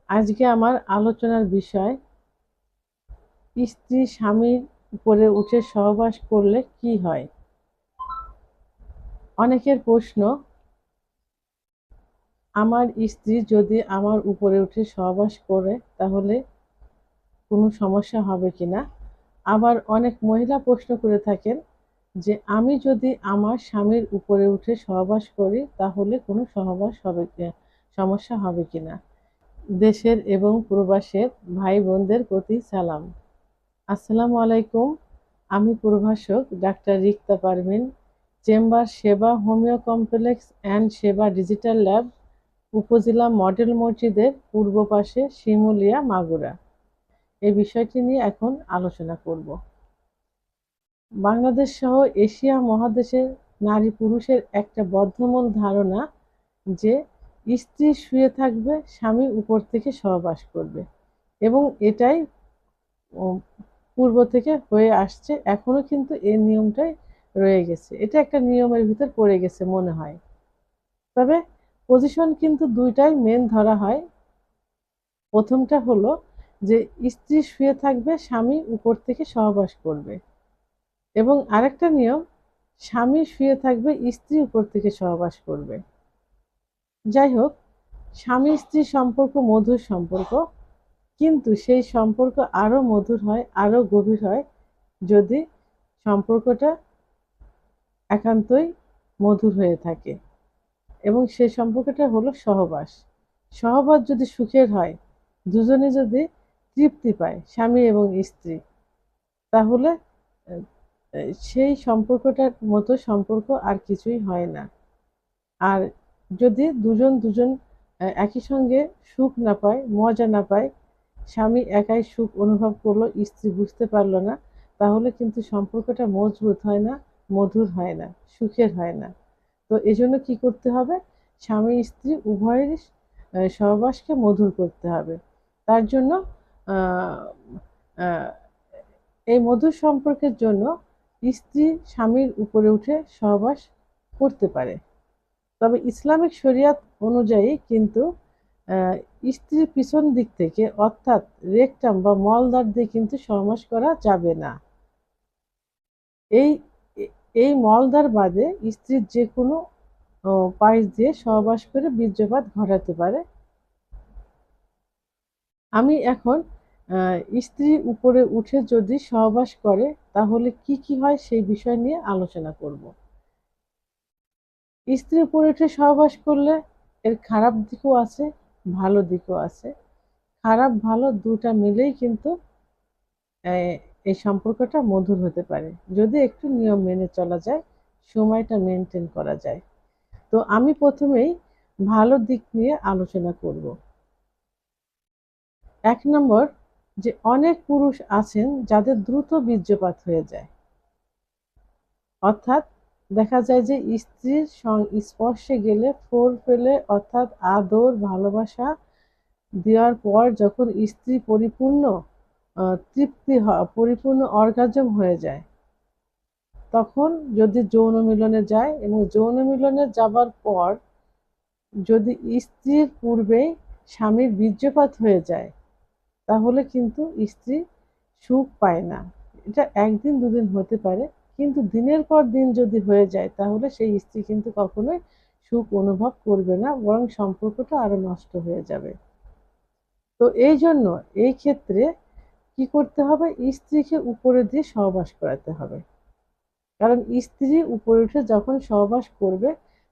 আজকে আমার আলোচনার বিষয় স্ত্রী স্বামীর উপরে উঠে সহবাস করলে কি হয়। অনেকের প্রশ্ন, আমার স্ত্রী যদি আমার উপরে উঠে সহবাস করে তাহলে কোনো সমস্যা হবে কিনা। আবার অনেক মহিলা প্রশ্ন করে থাকেন যে আমি যদি আমার স্বামীর উপরে উঠে সহবাস করি তাহলে কোনো সমস্যা হবে কিনা। দেশের এবং প্রবাসের ভাই বোনদের প্রতি সালাম। আসসালামু আলাইকুম। আমি প্রভাষক ডাক্তার রিক্তা পারভিন, চেম্বার সেবা হোমিও কমপ্লেক্স অ্যান্ড সেবা ডিজিটাল ল্যাব, উপজেলা মডেল মসজিদের পূর্ব পাশে, শিমুলিয়া, মাগুরা। এই বিষয়টি নিয়ে এখন আলোচনা করব। বাংলাদেশ সহ এশিয়া মহাদেশের নারী পুরুষের একটা বদ্ধমূল ধারণা যে স্ত্রী শুয়ে থাকবে, স্বামী উপর থেকে সহবাস করবে, এবং এটাই পূর্ব থেকে হয়ে আসছে। এখনো কিন্তু এই নিয়মটাই রয়ে গেছে, এটা একটা নিয়মের ভিতর পড়ে গেছে মনে হয়। তবে পজিশন কিন্তু দুইটাই মেন ধরা হয়। প্রথমটা হলো যে স্ত্রী শুয়ে থাকবে, স্বামী উপর থেকে সহবাস করবে, এবং আরেকটা নিয়ম, স্বামী শুয়ে থাকবে, স্ত্রী উপর থেকে সহবাস করবে। যাই হোক, স্বামী স্ত্রী সম্পর্ক মধুর সম্পর্ক, কিন্তু সেই সম্পর্ক আরো মধুর হয়, আরো গভীর হয় যদি সম্পর্কটা একান্তই মধুর হয়ে থাকে, এবং সেই সম্পর্কটা হলো সহবাস। সহবাস যদি সুখের হয়, দুজনে যদি তৃপ্তি পায়, স্বামী এবং স্ত্রী, তাহলে সেই সম্পর্কটার মতো সম্পর্ক আর কিছুই হয় না। আর যদি দুজন একই সঙ্গে সুখ না পায়, মজা না পায়, স্বামী একাই সুখ অনুভব করলো, স্ত্রী বুঝতে পারলো না, তাহলে কিন্তু সম্পর্কটা মজবুত হয় না, মধুর হয় না, সুখের হয় না। তো এজন্য কি করতে হবে, স্বামী স্ত্রী উভয়েরই সহবাসকে মধুর করতে হবে। তার জন্য আহ, আহ, এই মধুর সম্পর্কের জন্য স্ত্রী স্বামীর উপরে উঠে সহবাস করতে পারে। তবে ইসলামিক শরিয়ত অনুযায়ী কিন্তু আহ, স্ত্রীর পিছন দিক থেকে, অর্থাৎ রেকটাম বা মলদ্বার দিয়ে কিন্তু সহবাস করা যাবে না। এই এই মলদ্বার বাদে স্ত্রীর যে কোনো পাশ দিয়ে সহবাস করে বীর্যপাত ঘটাতে পারে। আমি এখন স্ত্রী উপরে উঠে যদি সহবাস করে তাহলে কি কি হয় সেই বিষয় নিয়ে আলোচনা করব। স্ত্রী উপরে উঠে সহবাস করলে এর খারাপ দিকও আছে, ভালো দিকও আছে। খারাপ ভালো দুটা মিলেই কিন্তু এই সম্পর্কটা মধুর হতে পারে, যদি একটু নিয়ম মেনে চলা যায়, সময়টা মেনটেন করা যায়। তো আমি প্রথমেই ভালো দিক নিয়ে আলোচনা করব। 1 নম্বর, যে অনেক পুরুষ আছেন যাদের দ্রুত বীর্যপাত হয়ে যায়। অর্থাৎ দেখা যায় যে স্ত্রীর স্পর্শে গেলে, ফোর পেলে, অর্থাৎ আদর ভালোবাসা দেওয়ার পর যখন স্ত্রী পরিপূর্ণ পরিপূর্ণ অর্গাজম হয়ে যায়, তখন যদি যৌন মিলনে যায়, এবং যৌন মিলনে যাবার পর যদি স্ত্রীর পূর্বেই স্বামীর বীর্যপাত হয়ে যায়, তাহলে কিন্তু স্ত্রী সুখ পায় না। এটা একদিন দুদিন হতে পারে, কিন্তু দিনের পর দিন যদি হয়ে যায় তাহলে সেই স্ত্রী কিন্তু কখনোই সুখ অনুভব করবে না, বরং সম্পর্কটা আরো নষ্ট হয়ে যাবে। তো এই জন্য এই ক্ষেত্রে কি করতে হবে, স্ত্রীকে উপরে দিয়ে সহবাস করাতে হবে। কারণ স্ত্রী উপরে উঠে যখন সহবাস করবে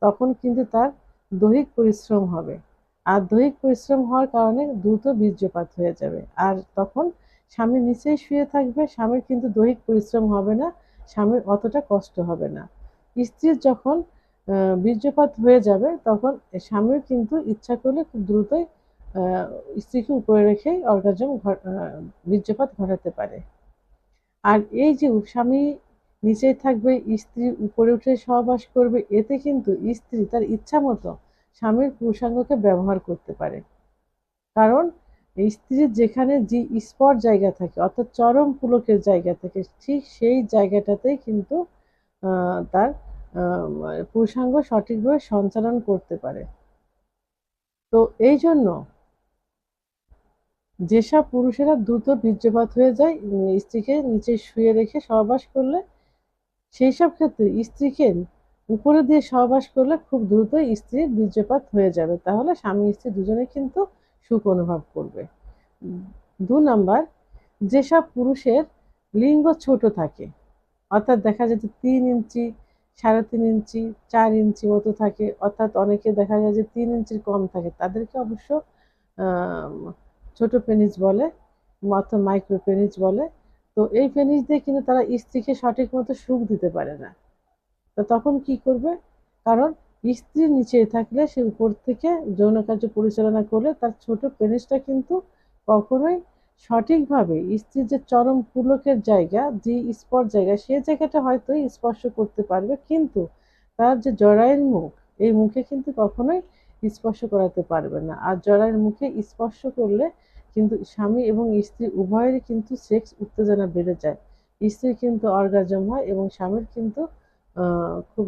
তখন কিন্তু তার দৈহিক পরিশ্রম হবে, আর দৈহিক পরিশ্রম হওয়ার কারণে দ্রুত বীর্যপাত হয়ে যাবে। আর তখন স্বামী নিচেই শুয়ে থাকবে, স্বামীর কিন্তু দৈহিক পরিশ্রম হবে না, স্বামীর অতটা কষ্ট হবে না। স্ত্রীর যখন বীর্যপাত হয়ে যাবে তখন স্বামীর কিন্তু ইচ্ছা করলে খুব দ্রুতই আহ, স্ত্রীকে উপরে রেখেই বীর্যপাত ঘটাতে পারে। আর এই যে স্বামী নিচে থাকবে, স্ত্রী উপরে উঠে সহবাস করবে, এতে কিন্তু স্ত্রী তার ইচ্ছা মতো স্বামীর পুরুষাঙ্গকে ব্যবহার করতে পারে। কারণ স্ত্রীর যেখানে যে স্পট জায়গা থাকে, অর্থাৎ চরম পুলকের জায়গা থাকে, ঠিক সেই জায়গাটাতেই কিন্তু তার পুরুষাঙ্গ সঠিকভাবে সঞ্চালন করতে পারে। তো এই জন্য যেসব পুরুষেরা দ্রুত বীর্যপাত হয়ে যায় স্ত্রীকে নিচে শুয়ে রেখে সহবাস করলে, সেই সব ক্ষেত্রে স্ত্রীকে উপরে দিয়ে সহবাস করলে খুব দ্রুত স্ত্রীর বীর্যপাত হয়ে যাবে, তাহলে স্বামী স্ত্রী দুজনে কিন্তু সুখ অনুভব করবে। 2 নাম্বার, যেসব পুরুষের লিঙ্গ ছোট থাকে, অর্থাৎ দেখা যায় যে 3 ইঞ্চি, 3.5 ইঞ্চি, 4 ইঞ্চি মতো থাকে, অর্থাৎ অনেকে দেখা যায় যে 3 ইঞ্চির কম থাকে, তাদেরকে অবশ্য আহ, ছোট পেনিস বলে, অর্থাৎ মাইক্রো পেনিস বলে। তো এই পেনিস দিয়ে কিন্তু তারা স্ত্রীকে সঠিক মতো সুখ দিতে পারে না। তো তখন কি করবে? কারণ স্ত্রী নিচে থাকলে সে উপর থেকে যৌন কার্য পরিচালনা করলে তার ছোট পেনিসটা কিন্তু কখনোই সঠিকভাবে স্ত্রীর যে চরম পুলকের জায়গা, যে স্পট জায়গা, সে জায়গাটা হয়তো স্পর্শ করতে পারবে, কিন্তু তার যে জরায়ুর মুখ, এই মুখে কিন্তু কখনোই স্পর্শ করাতে পারবে না। আর জরায়ুর মুখে স্পর্শ করলে কিন্তু স্বামী এবং স্ত্রী উভয়েরই কিন্তু সেক্স উত্তেজনা বেড়ে যায়, স্ত্রীর কিন্তু অর্গাজম হয় এবং স্বামীর কিন্তু খুব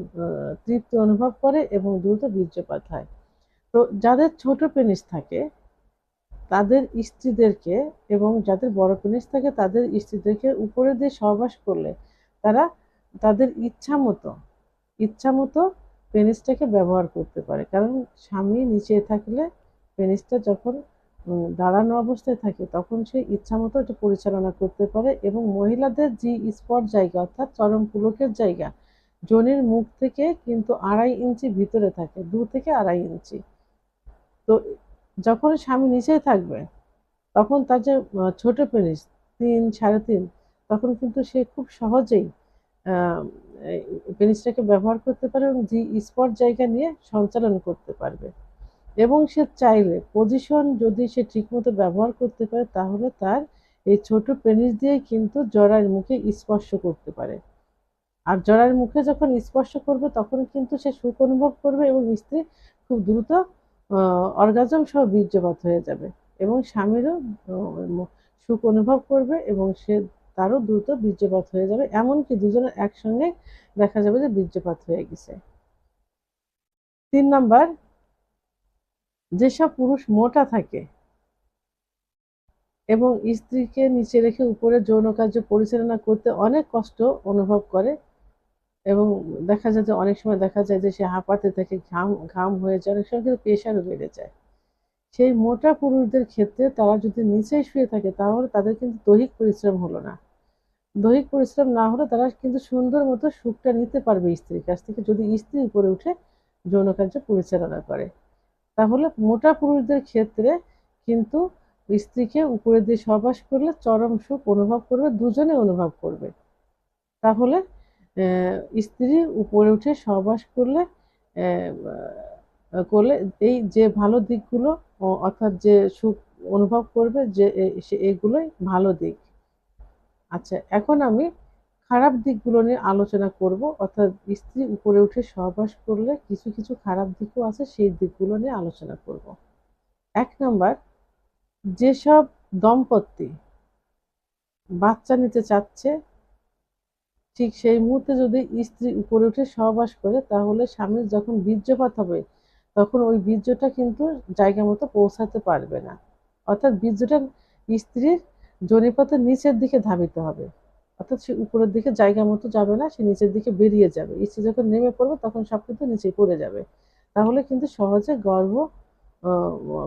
তৃপ্তি অনুভব করে এবং দ্রুত বীর্যপাত হয়। তো যাদের ছোট পেনিস থাকে তাদের স্ত্রীদেরকে, এবং যাদের বড় পেনিস থাকে তাদের স্ত্রীদেরকে উপরে দিয়ে সহবাস করলে তারা তাদের ইচ্ছা মতো পেনিসটাকে ব্যবহার করতে পারে। কারণ স্বামী নিচে থাকলে পেনিসটা যখন দাঁড়ানো অবস্থায় থাকে তখন সে ইচ্ছামতো এটা পরিচালনা করতে পারে, এবং মহিলাদের যে স্পট জায়গা অর্থাৎ চরম পুলকের জায়গা যোনির মুখ থেকে কিন্তু 2.5 ইঞ্চি ভিতরে থাকে, 2 থেকে 2.5 ইঞ্চি। তো যখন স্বামী নিচেই থাকবে তখন তার যে ছোট পেনিস 3, 3.5, তখন কিন্তু সে খুব সহজেই পেনিসটাকে ব্যবহার করতে পারে এবং জি স্পট জায়গা নিয়ে সঞ্চালন করতে পারবে। এবং সে চাইলে পজিশন যদি সে ঠিকমতো ব্যবহার করতে পারে তাহলে তার এই ছোট পেনিস দিয়ে কিন্তু জরায়ুর মুখে স্পর্শ করতে পারে। আর জরায়ুর মুখে যখন স্পর্শ করবে তখন কিন্তু সে সুখ অনুভব করবে এবং স্ত্রী খুব দ্রুত অর্গাজম সহ বীর্যপাত হয়ে যাবে, এবং স্বামীরও সুখ অনুভব করবে এবং সে তারও দ্রুত বীর্যপাত হয়ে যাবে, এমনকি দুজনের একসঙ্গে দেখা যাবে যে বীর্যপাত হয়ে গেছে। 3 নাম্বার, যেসব পুরুষ মোটা থাকে এবং স্ত্রীকে নিচে রেখে উপরে যৌন কার্য পরিচালনা করতে অনেক কষ্ট অনুভব করে, এবং দেখা যায় যে অনেক সময় দেখা যায় যে সে হাঁপাতে থাকে, ঘাম ঘাম হয়ে যায়, অনেক সময় কিন্তু প্রেশারও বেড়ে যায়, সেই মোটা পুরুষদের ক্ষেত্রে তারা যদি নিচেই শুয়ে থাকে তাহলে তাদের কিন্তু দৈহিক পরিশ্রম হলো না। দৈহিক পরিশ্রম না হলে তারা কিন্তু সুন্দর মতো সুখটা নিতে পারবে স্ত্রীর কাছ থেকে, যদি স্ত্রী উপরে উঠে যৌন কার্য পরিচালনা করে। তাহলে মোটা পুরুষদের ক্ষেত্রে কিন্তু স্ত্রীকে উপরে দিয়ে সহবাস করলে চরম সুখ অনুভব করবে, দুজনে অনুভব করবে। তাহলে স্ত্রী উপরে উঠে সহবাস করলে করলে এই যে ভালো দিকগুলো, অর্থাৎ যে সুখ অনুভব করবে, যে এগুলোই ভালো দিক। আচ্ছা, এখন আমি খারাপ দিকগুলো নিয়ে আলোচনা করব, অর্থাৎ স্ত্রী উপরে উঠে সহবাস করলে কিছু কিছু খারাপ দিকও আছে, সেই দিকগুলো নিয়ে আলোচনা করব। 1 নাম্বার, যেসব দম্পতি বাচ্চা নিতে চাচ্ছে ঠিক সেই মুহূর্তে যদি স্ত্রী উপরে উঠে সহবাস করে তাহলে স্বামীর যখন বীর্যপাত হবে তখন ওই বীর্যটা কিন্তু জায়গা মতো পৌঁছাতে পারবে না, অর্থাৎ বীর্যটা স্ত্রীর যোনিপথের নিচের দিকে ধাবিত হবে, অর্থাৎ সে উপরের দিকে জায়গা মতো যাবে না, সে নিচের দিকে বেরিয়ে যাবে, স্ত্রী যখন নেমে পড়বে তখন সব কিন্তু নিচে পড়ে যাবে, তাহলে কিন্তু সহজে গর্ভ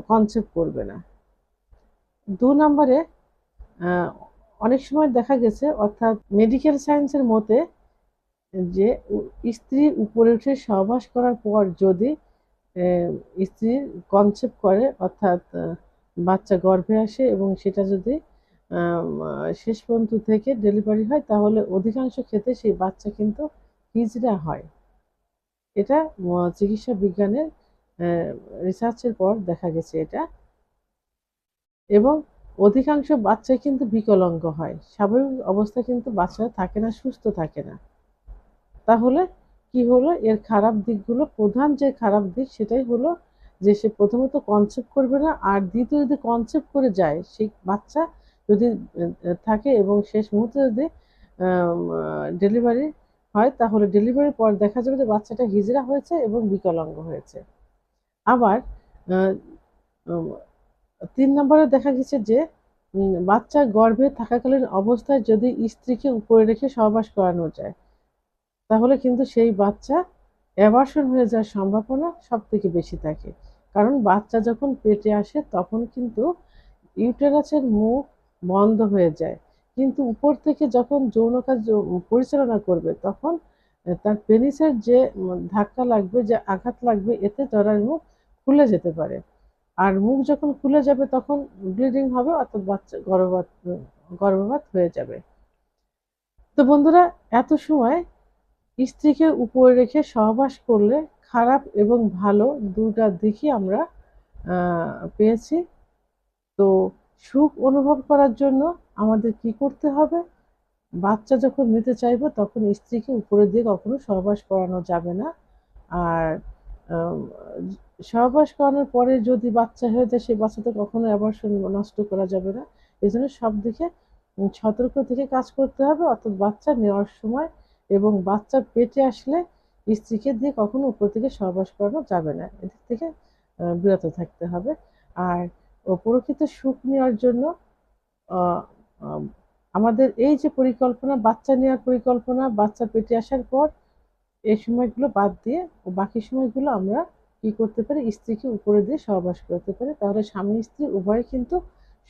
কনসেপ্ট করবে না। 2 নম্বরে, অনেক সময় দেখা গেছে, অর্থাৎ মেডিকেল সায়েন্সের মতে, যে স্ত্রী উপরে উঠে সহবাস করার পর যদি স্ত্রী কনসেপ্ট করে, অর্থাৎ বাচ্চা গর্ভে আসে এবং সেটা যদি শেষ পর্যন্ত থেকে ডেলিভারি হয় তাহলে অধিকাংশ ক্ষেত্রে সেই বাচ্চা কিন্তু হিজড়া হয়। এটা চিকিৎসা বিজ্ঞানের রিসার্চের পর দেখা গেছে এটা, এবং অধিকাংশ বাচ্চাই কিন্তু বিকলাঙ্গ হয়, স্বাভাবিক অবস্থায় কিন্তু বাচ্চারা থাকে না, সুস্থ থাকে না। তাহলে কি হলো, এর খারাপ দিকগুলো, প্রধান যে খারাপ দিক সেটাই হলো যে সে প্রথমত কনসেপ্ট করবে না, আর দ্বিতীয় যদি কনসেপ্ট করে যায় সেই বাচ্চা যদি থাকে এবং শেষ মুহূর্তে যদি ডেলিভারি হয় তাহলে ডেলিভারির পর দেখা যাবে যে বাচ্চাটা হিজড়া হয়েছে এবং বিকলাঙ্গ হয়েছে। আবার 3 নম্বরে দেখা গেছে যে বাচ্চা গর্ভে থাকাকালীন অবস্থায় যদি স্ত্রীকে উপরে রেখে সহবাস করানো যায়, তাহলে কিন্তু সেই বাচ্চা অ্যাবর্শন হয়ে যাওয়ার সম্ভাবনা সবথেকে বেশি থাকে। কারণ বাচ্চা যখন পেটে আসে তখন কিন্তু ইউটেরাসের মুখ বন্ধ হয়ে যায়, কিন্তু উপর থেকে যখন যৌন কাজ পরিচালনা করবে তখন তার পেনিসের যে ধাক্কা লাগবে, যে আঘাত লাগবে, এতে জরায়ুর মুখ খুলে যেতে পারে। আর মুখ যখন খুলে যাবে তখন ব্লিডিং হবে, অর্থাৎ বাচ্চা গর্ভপাত হয়ে যাবে। তো বন্ধুরা, এত সময় স্ত্রীকে উপরে রেখে সহবাস করলে খারাপ এবং ভালো দুটা দিকই আমরা পেয়েছি। তো সুখ অনুভব করার জন্য আমাদের কি করতে হবে? বাচ্চা যখন নিতে চাইবো তখন স্ত্রীকে উপরে দিয়ে কখনো সহবাস করানো যাবে না। আর আম সহবাস করানোর পরে যদি বাচ্চা হয়ে যায়, সেই বাচ্চা তো কখনো অ্যাবর্শন নষ্ট করা যাবে না। এজন্য সব দিকে সতর্ক থেকে কাজ করতে হবে। অর্থাৎ বাচ্চা নেওয়ার সময় এবং বাচ্চা পেটে আসলে স্ত্রীকে দিয়ে কখনো উপর থেকে সহবাস করানো যাবে না। এদিক থেকে বিরত থাকতে হবে। আর প্রকৃত সুখ নেওয়ার জন্য আ আম আমাদের এই যে পরিকল্পনা, বাচ্চা নেওয়ার পরিকল্পনা, বাচ্চা পেটে আসার পর এই সময়গুলো বাদ দিয়ে বাকি সময়গুলো আমরা কি করতে পারি? স্ত্রীকে উপরে দিয়ে সহবাস করতে পারি। তাহলে স্বামী-স্ত্রী উভয়ে কিন্তু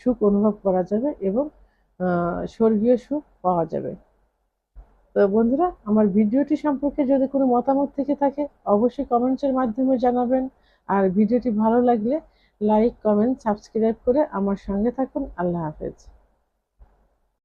সুখ অনুভব করা যাবে এবং আ স্বর্গীয় সুখ পাওয়া যাবে। তো বন্ধুরা, আমার ভিডিওটি সম্পর্কে যদি কোনো মতামত থেকে থাকে অবশ্যই কমেন্টসের মাধ্যমে জানাবেন। আর ভিডিওটি ভালো লাগলে লাইক, কমেন্ট, সাবস্ক্রাইব করে আমার সঙ্গে থাকুন। আল্লাহ হাফেজ।